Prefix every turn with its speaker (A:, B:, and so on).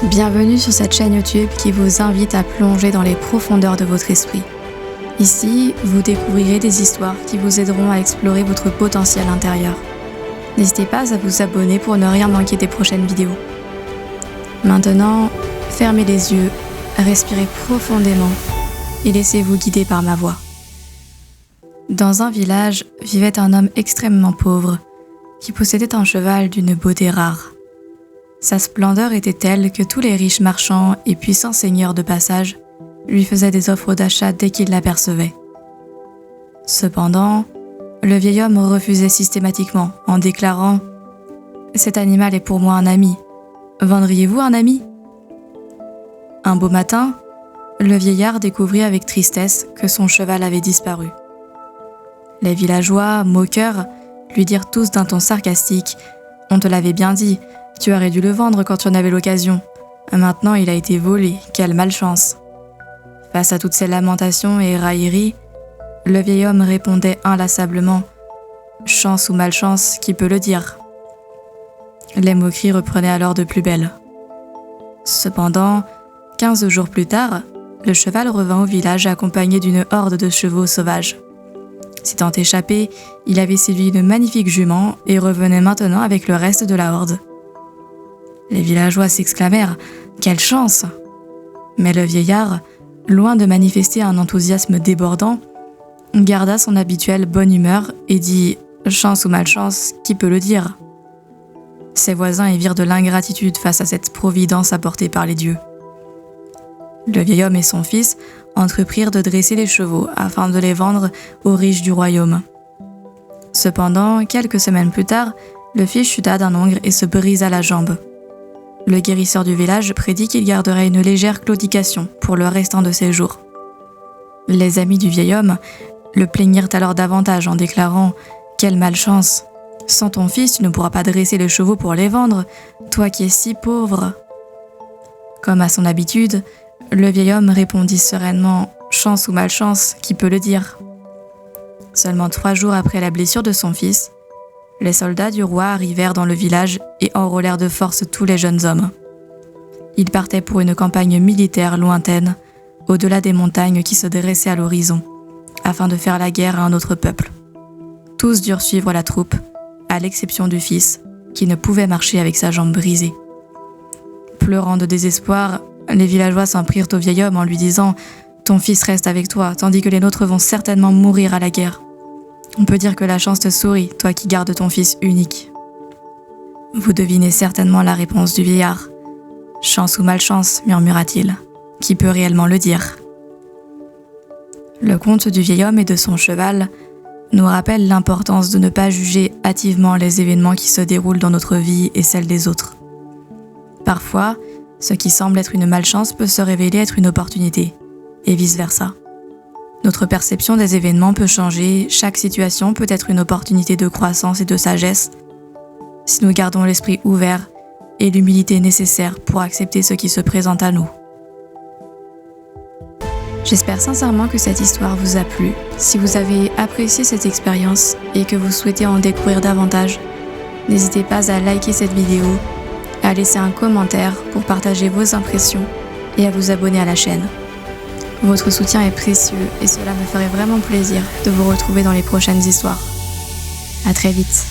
A: Bienvenue sur cette chaîne YouTube qui vous invite à plonger dans les profondeurs de votre esprit. Ici, vous découvrirez des histoires qui vous aideront à explorer votre potentiel intérieur. N'hésitez pas à vous abonner pour ne rien manquer des prochaines vidéos. Maintenant, fermez les yeux, respirez profondément et laissez-vous guider par ma voix. Dans un village vivait un homme extrêmement pauvre qui possédait un cheval d'une beauté rare. Sa splendeur était telle que tous les riches marchands et puissants seigneurs de passage lui faisaient des offres d'achat dès qu'ils l'apercevaient. Cependant, le vieil homme refusait systématiquement en déclarant « Cet animal est pour moi un ami. Vendriez-vous un ami ?» Un beau matin, le vieillard découvrit avec tristesse que son cheval avait disparu. Les villageois, moqueurs, lui dirent tous d'un ton sarcastique « On te l'avait bien dit, tu aurais dû le vendre quand tu en avais l'occasion. Maintenant il a été volé, quelle malchance !» Face à toutes ces lamentations et railleries, le vieil homme répondait inlassablement « Chance ou malchance, qui peut le dire ?» Les moqueries reprenaient alors de plus belle. Cependant, 15 jours plus tard, le cheval revint au village accompagné d'une horde de chevaux sauvages. S'étant échappé, il avait séduit une magnifique jument et revenait maintenant avec le reste de la horde. Les villageois s'exclamèrent « Quelle chance !» Mais le vieillard, loin de manifester un enthousiasme débordant, garda son habituelle bonne humeur et dit « Chance ou malchance, qui peut le dire ?» Ses voisins y virent de l'ingratitude face à cette providence apportée par les dieux. Le vieil homme et son fils entreprirent de dresser les chevaux afin de les vendre aux riches du royaume. Cependant, quelques semaines plus tard, le fils chuta d'un ongle et se brisa la jambe. Le guérisseur du village prédit qu'il garderait une légère claudication pour le restant de ses jours. Les amis du vieil homme le plaignirent alors davantage en déclarant « Quelle malchance! Sans ton fils, tu ne pourras pas dresser les chevaux pour les vendre, toi qui es si pauvre !» Comme à son habitude, le vieil homme répondit sereinement « Chance ou malchance, qui peut le dire ?» Seulement 3 jours après la blessure de son fils, les soldats du roi arrivèrent dans le village et enrôlèrent de force tous les jeunes hommes. Ils partaient pour une campagne militaire lointaine, au-delà des montagnes qui se dressaient à l'horizon, afin de faire la guerre à un autre peuple. Tous durent suivre la troupe, à l'exception du fils, qui ne pouvait marcher avec sa jambe brisée. Pleurant de désespoir, les villageois s'en prirent au vieil homme en lui disant « Ton fils reste avec toi, tandis que les nôtres vont certainement mourir à la guerre. On peut dire que la chance te sourit, toi qui gardes ton fils unique. » Vous devinez certainement la réponse du vieillard. « Chance ou malchance, murmura-t-il. Qui peut réellement le dire ?» Le conte du vieil homme et de son cheval nous rappelle l'importance de ne pas juger hâtivement les événements qui se déroulent dans notre vie et celle des autres. Parfois, ce qui semble être une malchance peut se révéler être une opportunité, et vice-versa. Notre perception des événements peut changer, chaque situation peut être une opportunité de croissance et de sagesse, si nous gardons l'esprit ouvert et l'humilité nécessaire pour accepter ce qui se présente à nous. J'espère sincèrement que cette histoire vous a plu. Si vous avez apprécié cette expérience et que vous souhaitez en découvrir davantage, n'hésitez pas à liker cette vidéo, à laisser un commentaire pour partager vos impressions et à vous abonner à la chaîne. Votre soutien est précieux et cela me ferait vraiment plaisir de vous retrouver dans les prochaines histoires. À très vite.